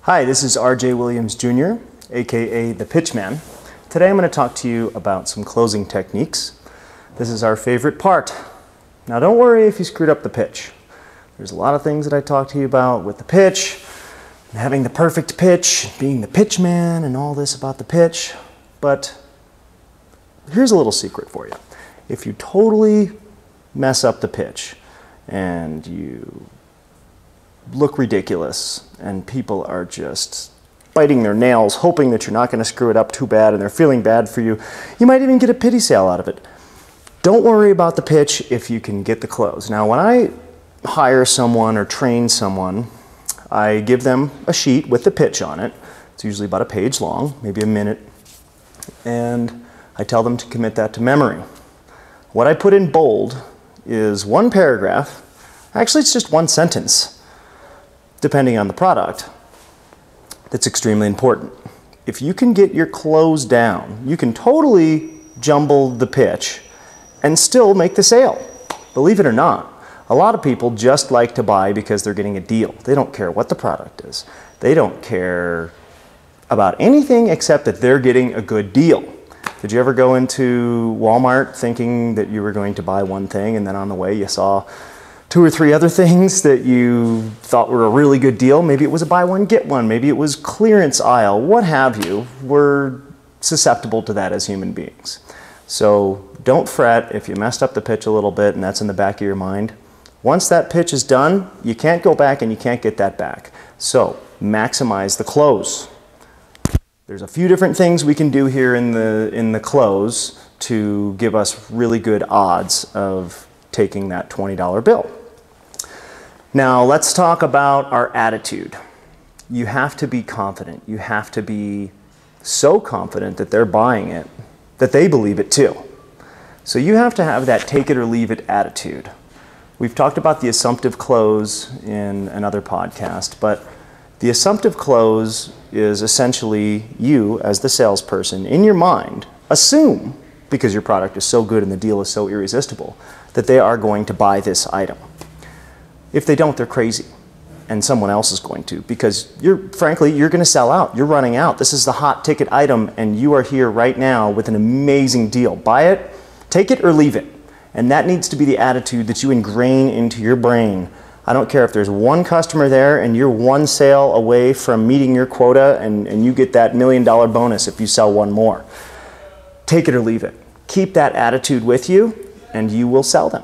Hi, this is RJ Williams Jr., aka the Pitchman. Today I'm going to talk to you about some closing techniques. This is our favorite part. Now don't worry if you screwed up the pitch. There's a lot of things that I talk to you about with the pitch, having the perfect pitch, being the pitchman, and all this about the pitch. But here's a little secret for you. If you totally mess up the pitch and you look ridiculous and people are just biting their nails hoping that you're not going to screw it up too bad and they're feeling bad for you, you might even get a pity sale out of it. Don't worry about the pitch if you can get the close. Now when I hire someone or train someone, I give them a sheet with the pitch on it. It's usually about a page long, maybe a minute, and I tell them to commit that to memory. What I put in bold is one paragraph. Actually, it's just one sentence, depending on the product. That's extremely important. If you can get your close down, you can totally jumble the pitch and still make the sale. Believe it or not, a lot of people just like to buy because they're getting a deal. They don't care what the product is. They don't care about anything except that they're getting a good deal. Did you ever go into Walmart thinking that you were going to buy one thing and then on the way you saw 2 or 3 other things that you thought were a really good deal? Maybe it was a buy one, get one. Maybe it was clearance aisle, what have you. We're susceptible to that as human beings. So don't fret if you messed up the pitch a little bit and that's in the back of your mind. Once that pitch is done, you can't go back and you can't get that back. So maximize the close. There's a few different things we can do here in the close to give us really good odds of taking that $20 bill. Now let's talk about our attitude. You have to be confident. You have to be so confident that they're buying it, that they believe it too. So you have to have that take it or leave it attitude. We've talked about the assumptive close in another podcast, but the assumptive close is essentially you as the salesperson in your mind assume, because your product is so good and the deal is so irresistible, that they are going to buy this item. If they don't, they're crazy, and someone else is going to, because frankly, you're going to sell out. You're running out. This is the hot ticket item, and you are here right now with an amazing deal. Buy it, take it, or leave it. And that needs to be the attitude that you ingrain into your brain. I don't care if there's one customer there and you're one sale away from meeting your quota and you get that $1 million bonus if you sell one more. Take it or leave it. Keep that attitude with you and you will sell them.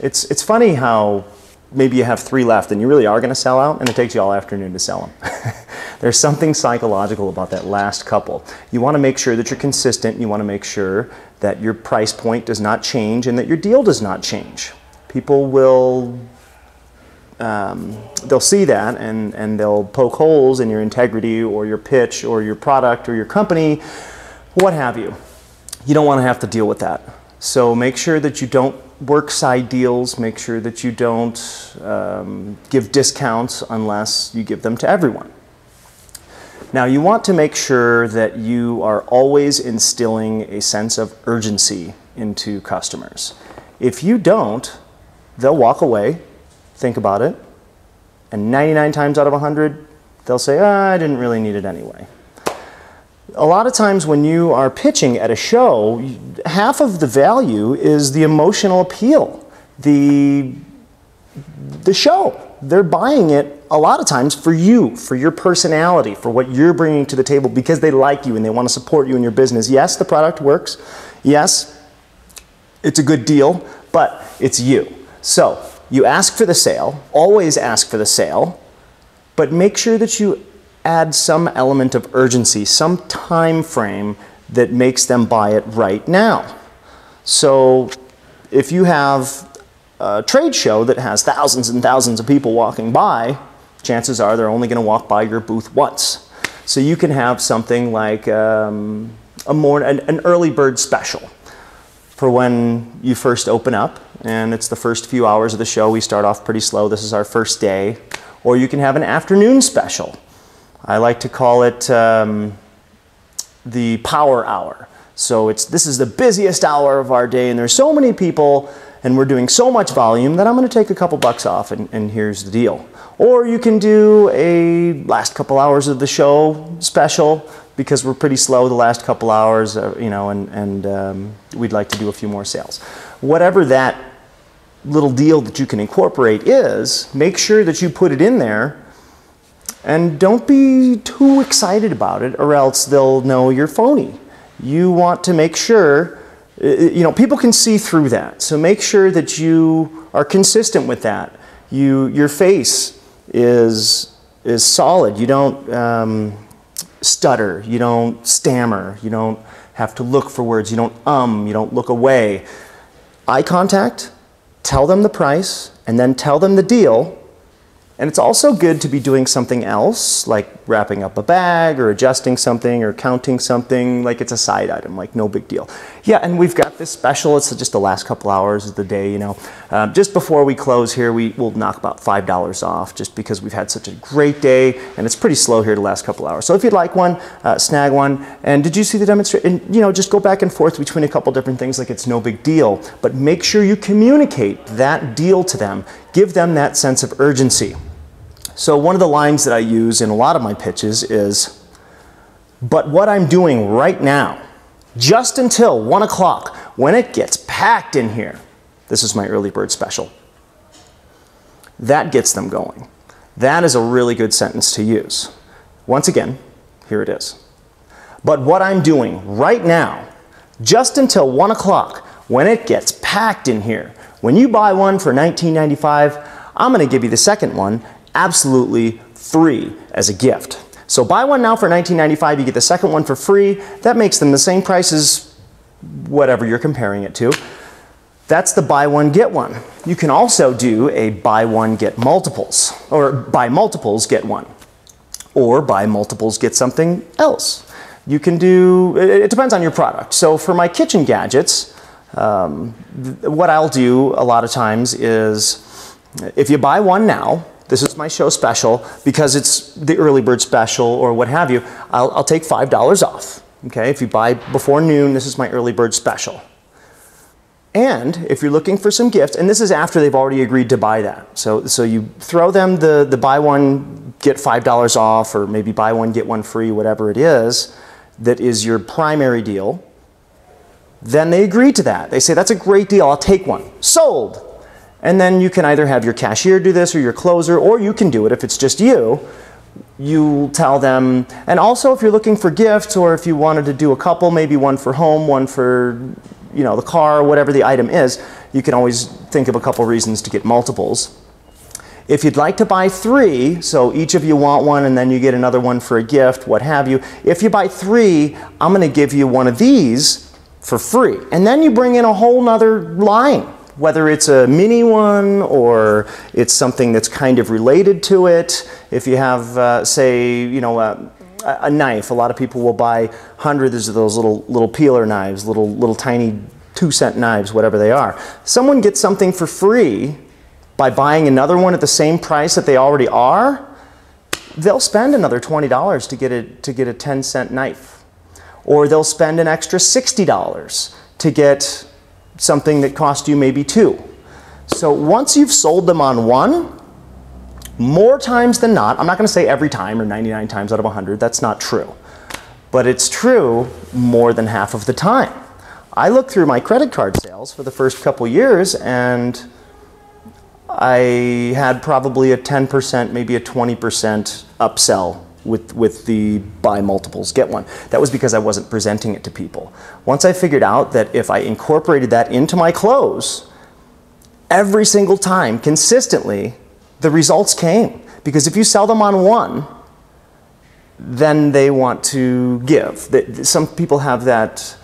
It's funny how maybe you have 3 left and you really are going to sell out and it takes you all afternoon to sell them. There's something psychological about that last couple. You want to make sure that you're consistent. You want to make sure that your price point does not change and that your deal does not change. People will they'll see that and they'll poke holes in your integrity or your pitch or your product or your company, what have you. You don't want to have to deal with that. So make sure that you don't work side deals. Make sure that you don't give discounts unless you give them to everyone. Now you want to make sure that you are always instilling a sense of urgency into customers. If you don't, they'll walk away, think about it, and 99 times out of 100, they'll say, I didn't really need it anyway. A lot of times when you are pitching at a show, half of the value is the emotional appeal, the show. They're buying it a lot of times for you, for your personality, for what you're bringing to the table because they like you and they want to support you in your business. Yes, the product works. Yes, it's a good deal, but it's you. So you ask for the sale, always ask for the sale, but make sure that you add some element of urgency, some time frame that makes them buy it right now. So if you have a trade show that has thousands and thousands of people walking by, chances are they're only going to walk by your booth once. So you can have something like an early bird special for when you first open up, and it's the first few hours of the show. We start off pretty slow. This is our first day. Or you can have an afternoon special. I like to call it the power hour. So this is the busiest hour of our day, and there's so many people and we're doing so much volume that I'm going to take a couple bucks off and here's the deal. Or you can do a last couple hours of the show special, because we're pretty slow the last couple hours, you know, and we'd like to do a few more sales. Whatever that little deal that you can incorporate is, make sure that you put it in there, and don't be too excited about it, or else they'll know you're phony. You want to make sure, you know, people can see through that. So make sure that you are consistent with that. Your face is solid. You don't stutter. You don't stammer. You don't have to look for words. You don't you don't look away. Eye contact, tell them the price, and then tell them the deal. And it's also good to be doing something else, like wrapping up a bag or adjusting something or counting something, like it's a side item, like no big deal. Yeah, and we've got this special. It's just the last couple hours of the day, you know. Just before we close here, we'll knock about $5 off, just because we've had such a great day and it's pretty slow here the last couple hours. So if you'd like one, snag one. And did you see the demonstration? You know, just go back and forth between a couple different things, like it's no big deal. But make sure you communicate that deal to them. Give them that sense of urgency. So one of the lines that I use in a lot of my pitches is, but what I'm doing right now, just until 1 o'clock, when it gets packed in here, this is my early bird special. That gets them going. That is a really good sentence to use. Once again, here it is. But what I'm doing right now, just until 1 o'clock, when it gets packed in here, when you buy one for $19.95, I'm going to give you the second one absolutely free as a gift. So buy one now for $19.95, you get the second one for free. That makes them the same price as whatever you're comparing it to. That's the buy one, get one. You can also do a buy one, get multiples, or buy multiples, get one, or buy multiples, get something else. You can do, it depends on your product. So for my kitchen gadgets, what I'll do a lot of times is, if you buy one now, this is my show special, because it's the early bird special or what have you, I'll take $5 off. Okay, if you buy before noon, this is my early bird special. And if you're looking for some gifts, and this is after they've already agreed to buy that. So you throw them the buy one, get $5 off, or maybe buy one, get one free, whatever it is, that is your primary deal. Then they agree to that. They say, that's a great deal, I'll take one. Sold. And then you can either have your cashier do this or your closer, or you can do it if it's just you. You tell them, and also if you're looking for gifts, or if you wanted to do a couple, maybe one for home, one for, you know, the car, whatever the item is, you can always think of a couple reasons to get multiples. If you'd like to buy 3, so each of you want one and then you get another one for a gift, what have you. If you buy 3, I'm going to give you one of these for free. And then you bring in a whole nother line. Whether it's a mini one or it's something that's kind of related to it. If you have, say, you know, a knife, a lot of people will buy hundreds of those little peeler knives, little tiny 2-cent knives, whatever they are. Someone gets something for free by buying another one at the same price that they already are. They'll spend another $20 to get a 10-cent knife, or they'll spend an extra $60 to get something that cost you maybe 2. So once you've sold them on one, more times than not, I'm not going to say every time or 99 times out of 100, that's not true. But it's true more than half of the time. I looked through my credit card sales for the first couple years, and I had probably a 10%, maybe a 20% upsell with the buy multiples, get one. That was because I wasn't presenting it to people. Once I figured out that if I incorporated that into my close, every single time, consistently, the results came. Because if you sell them on one, then they want to give. Some people have that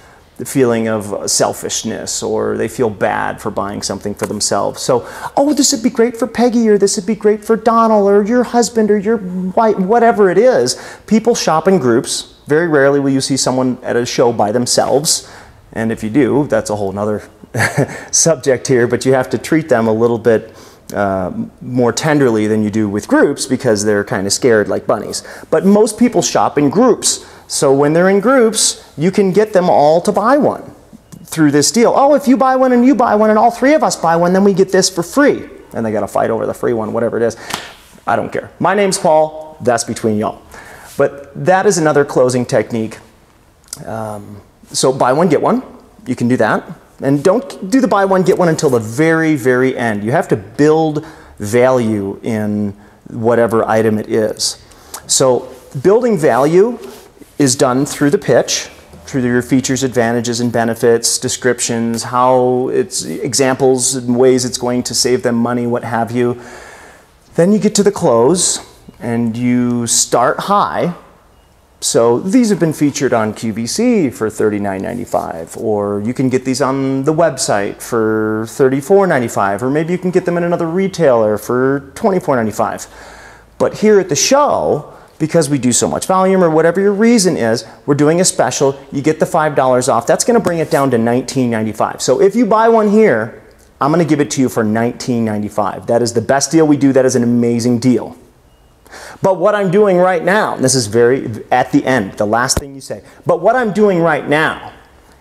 feeling of selfishness, or they feel bad for buying something for themselves. So, oh, this would be great for Peggy, or this would be great for Donald, or your husband, or your wife, whatever it is. People shop in groups. Very rarely will you see someone at a show by themselves. And if you do, that's a whole nother subject here, but you have to treat them a little bit more tenderly than you do with groups, because they're kind of scared like bunnies. But most people shop in groups. So when they're in groups, you can get them all to buy one through this deal. Oh, if you buy one and you buy one and all 3 of us buy one, then we get this for free. And they got to fight over the free one, whatever it is. I don't care. My name's Paul, that's between y'all. But that is another closing technique. So buy one, get one. You can do that. And don't do the buy one, get one until the very, very end. You have to build value in whatever item it is. So building value is done through the pitch, through your features, advantages, and benefits, descriptions, how it's examples and ways it's going to save them money, what have you. Then you get to the close and you start high. So these have been featured on QVC for $39.95, or you can get these on the website for $34.95, or maybe you can get them in another retailer for $24.95. But here at the show, because we do so much volume or whatever your reason is, we're doing a special. You get the $5 off. That's going to bring it down to $19.95. So if you buy one here, I'm going to give it to you for $19.95. That is the best deal we do. That is an amazing deal. But what I'm doing right now, and this is very at the end, the last thing you say, but what I'm doing right now,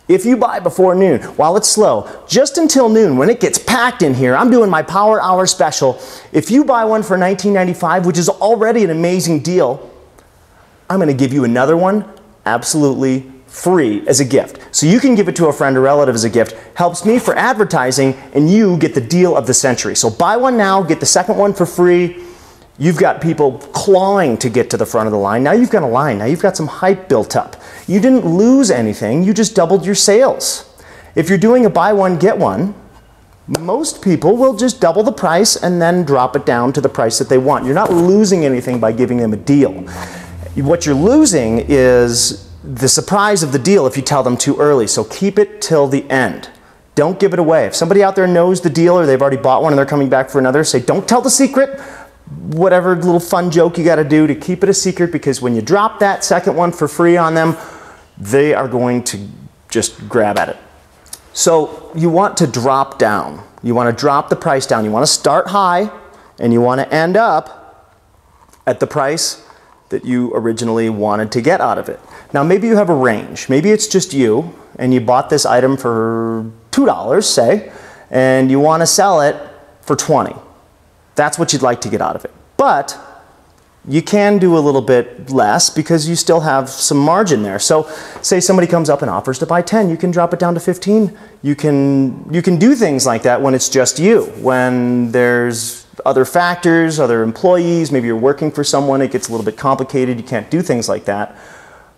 if you buy before noon, while it's slow, just until noon, when it gets packed in here, I'm doing my Power Hour special. If you buy one for $19.95, which is already an amazing deal, I'm going to give you another one absolutely free as a gift. So you can give it to a friend or relative as a gift. Helps me for advertising, and you get the deal of the century. So buy one now, get the second one for free. You've got people clawing to get to the front of the line. Now you've got a line. Now you've got some hype built up. You didn't lose anything. You just doubled your sales. If you're doing a buy one, get one, most people will just double the price and then drop it down to the price that they want. You're not losing anything by giving them a deal. What you're losing is the surprise of the deal if you tell them too early. So keep it till the end. Don't give it away. If somebody out there knows the deal or they've already bought one and they're coming back for another, say, don't tell the secret. Whatever little fun joke you got to do to keep it a secret, because when you drop that second one for free on them, they are going to just grab at it. So you want to drop down. You want to drop the price down. You want to start high and you want to end up at the price that you originally wanted to get out of it. Now maybe you have a range. Maybe it's just you and you bought this item for $2, say, and you want to sell it for $20. That's what you'd like to get out of it. But you can do a little bit less because you still have some margin there. So say somebody comes up and offers to buy 10, you can drop it down to 15. You can do things like that when it's just you. When there's other factors, other employees, maybe you're working for someone, it gets a little bit complicated, you can't do things like that.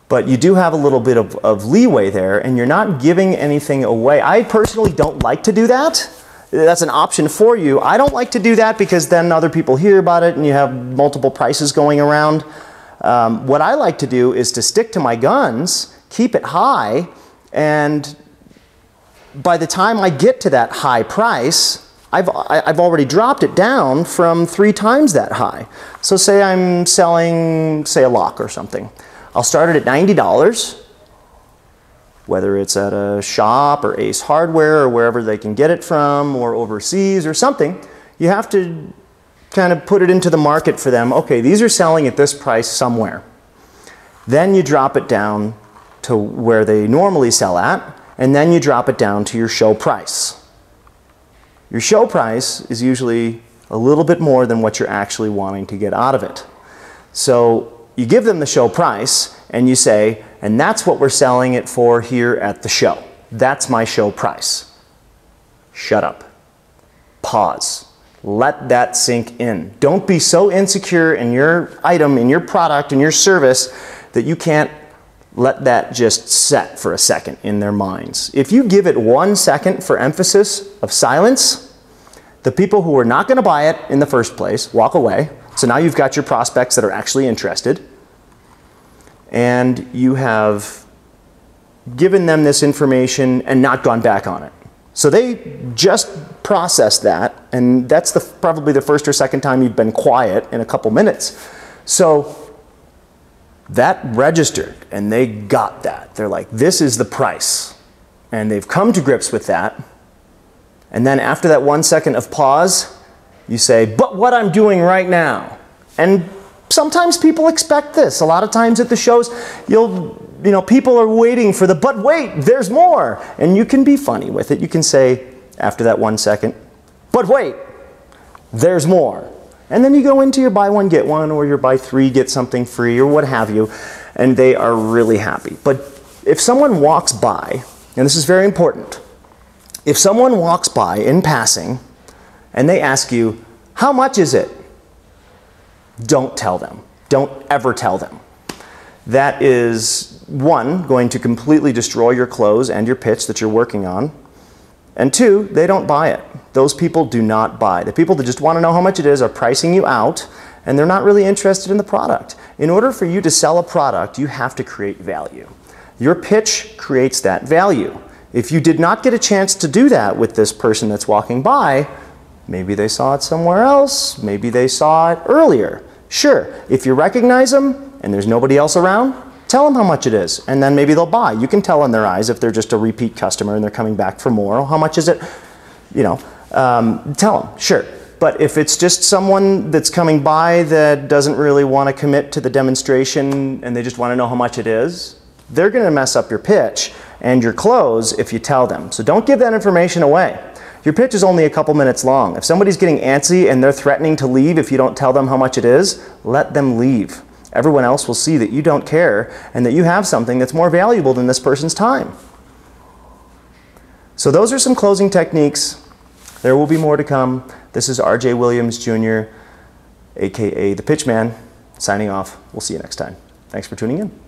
But you do have a little bit of leeway there, and you're not giving anything away. I personally don't like to do that. That's an option for you. I don't like to do that because then other people hear about it and you have multiple prices going around. What I like to do is to stick to my guns, keep it high, and by the time I get to that high price, I've already dropped it down from 3 times that high. So say I'm selling, say, a lock or something. I'll start it at $90. Whether it's at a shop or Ace Hardware or wherever they can get it from, or overseas or something, you have to kind of put it into the market for them. Okay, these are selling at this price somewhere. Then you drop it down to where they normally sell at, and then you drop it down to your show price. Your show price is usually a little bit more than what you're actually wanting to get out of it. So you give them the show price and you say, and that's what we're selling it for here at the show. That's my show price. Shut up. Pause. Let that sink in. Don't be so insecure in your item, in your product, in your service that you can't let that just set for a second in their minds. If you give it 1 second for emphasis of silence, the people who are not going to buy it in the first place walk away. So now you've got your prospects that are actually interested, and you have given them this information and not gone back on it. So they just processed that, and that's probably the first or second time you've been quiet in a couple minutes. So that registered, and they got that. They're like, this is the price. And they've come to grips with that. And then after that 1 second of pause, you say, but what I'm doing right now. And sometimes people expect this. A lot of times at the shows, people are waiting for the, but wait, there's more. And you can be funny with it. You can say, after that 1 second, but wait, there's more. And then you go into your buy one, get one, or your buy three, get something free, or what have you, and they are really happy. But if someone walks by, and this is very important, if someone walks by in passing and they ask you, how much is it? Don't tell them. Don't ever tell them. That is, one, going to completely destroy your close and your pitch that you're working on. And two, they don't buy it. Those people do not buy. The people that just want to know how much it is are pricing you out, and they're not really interested in the product. In order for you to sell a product, you have to create value. Your pitch creates that value. If you did not get a chance to do that with this person that's walking by, maybe they saw it somewhere else, maybe they saw it earlier. Sure, if you recognize them and there's nobody else around, tell them how much it is, and then maybe they'll buy. You can tell in their eyes if they're just a repeat customer and they're coming back for more. How much is it? You know, tell them, sure. But if it's just someone that's coming by that doesn't really want to commit to the demonstration and they just want to know how much it is, they're going to mess up your pitch and your close if you tell them. So don't give that information away. Your pitch is only a couple minutes long. If somebody's getting antsy and they're threatening to leave if you don't tell them how much it is, let them leave. Everyone else will see that you don't care and that you have something that's more valuable than this person's time. So those are some closing techniques. There will be more to come. This is R.J. Williams Jr., aka the Pitchman, signing off. We'll see you next time. Thanks for tuning in.